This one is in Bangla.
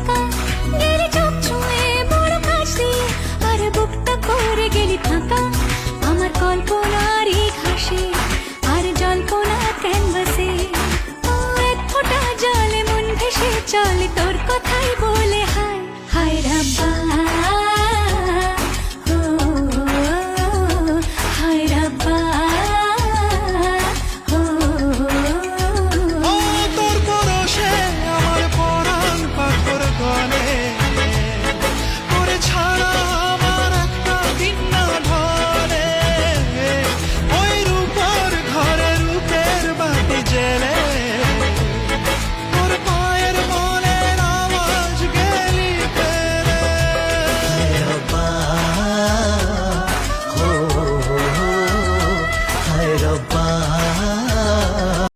ফাঁকা, গেলি চোখ ছুঁয়ে বড় কাছ দিয়ে, আর বুকটা করে গেলি ফাঁকা। আমার কল্পনারই ঘাসে আর জল্পনা ক্যানভাসে, ও এক ফোঁটা জলে মন ভেসে চলে তোর কথাই বলে হায় হায় রাব্বা, ও হায় রাব্বা, ও তোর পরশে আমার পরাণ পাথর গলে, তোরে ছাড়া আমার একটা দিন না ঢলে। ওই রূপর ঘরে রূপের বাতি জেলে